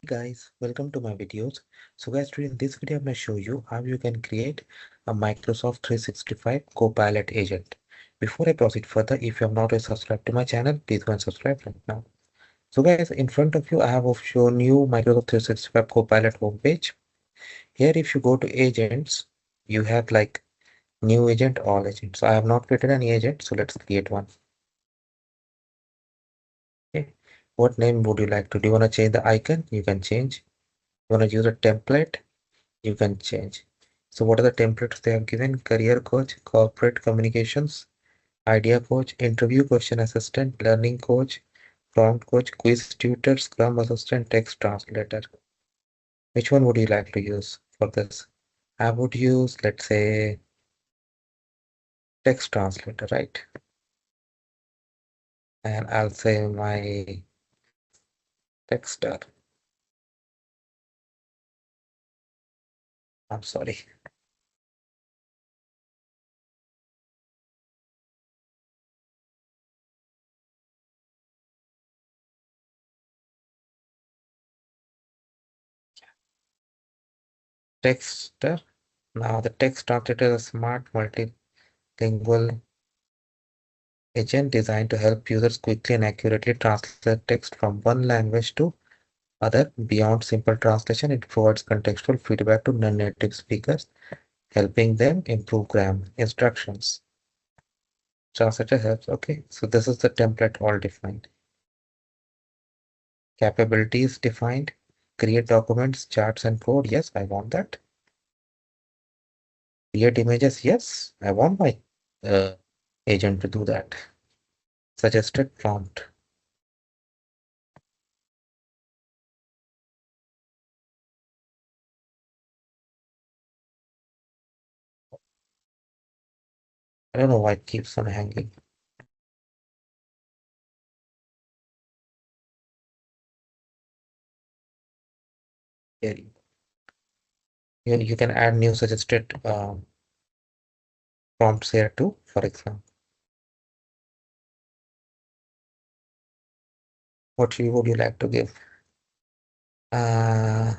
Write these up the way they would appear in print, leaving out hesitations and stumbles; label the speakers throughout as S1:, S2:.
S1: Guys, welcome to my videos. So guys, today in this video I'm going to show you how you can create a Microsoft 365 Copilot agent. Before I proceed further, if you have not yet subscribed to my channel, please go and subscribe right now. So guys, in front of you I have shown you Microsoft 365 Copilot homepage. Here if you go to agents, you have like new agent, all agents. So I have not created any agent, so let's create one. Okay. What name would you like to? Do you want to change the icon? You can change. You want to use a template? You can change. So what are the templates they have given? Career coach, corporate communications, idea coach, interview question assistant, learning coach, prompt coach, quiz tutor, scrum assistant, text translator. Which one would you like to use for this? I would use, let's say, text translator, right? And I'll say my texter. I'm sorry. Texter. Now the text translator is a smart multilingual agent designed to help users quickly and accurately translate text from one language to other. Beyond simple translation, it provides contextual feedback to non-native speakers, helping them improve grammar. Instructions. Translator helps. Okay, so this is the template all defined. Capabilities defined. Create documents, charts, and code. Yes, I want that. Create images. Yes, I want my uh, agent to do that. Suggested prompt. I don't know why it keeps on hanging. Here you can add new suggested prompts here too, for example. What you would you like to give? Uh,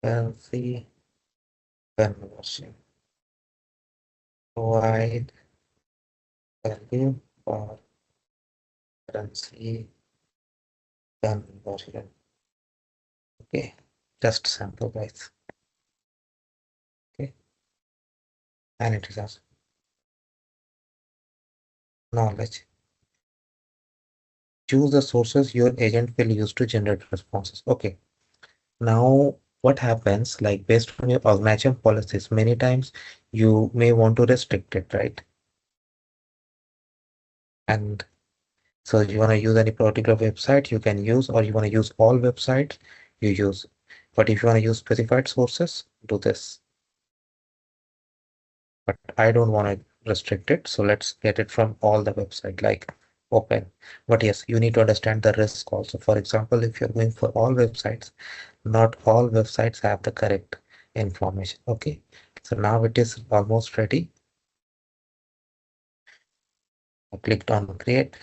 S1: Currency conversion. Provide value for currency conversion. Okay, just sample guys. Okay, and it is also knowledge. Choose the sources your agent will use to generate responses. Okay, now what happens, like based on your organization policies, many times you may want to restrict it, right? And so you want to use any particular website, you can use, or you want to use all websites, you use. But if you want to use specified sources, do this. But I don't want to restrict it, so let's get it from all the website, like open. But yes, you need to understand the risk also. For example, if you're going for all websites, not all websites have the correct information. Okay, so now it is almost ready. I clicked on create.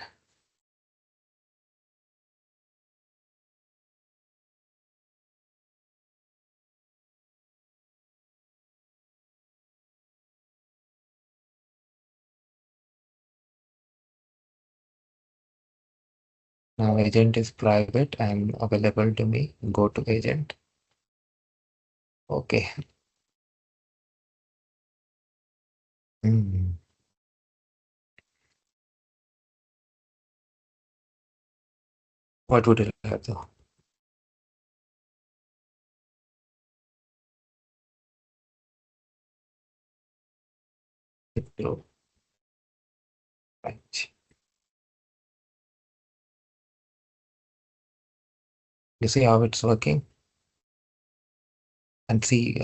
S1: Now agent is private and available to me. Go to agent. Okay. Hmm. What would you like though? Right. You see how it's working? And see,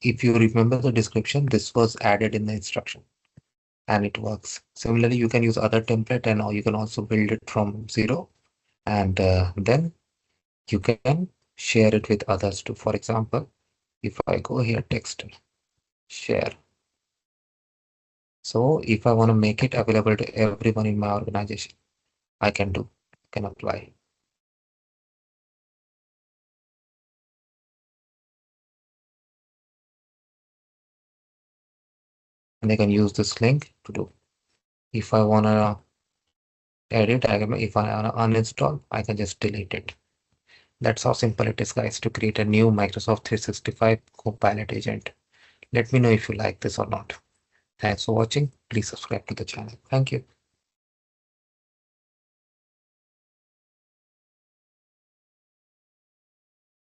S1: if you remember the description, this was added in the instruction and it works. Similarly, you can use other template and you can also build it from zero, and then you can share it with others too. For example, if I go here, text, share. So if I want to make it available to everyone in my organization, I can do. can apply. And I can use this link to do. If I wanna edit, if I wanna uninstall, I can just delete it. That's how simple it is, guys, to create a new Microsoft 365 Copilot agent. Let me know if you like this or not. Thanks for watching. Please subscribe to the channel. Thank you.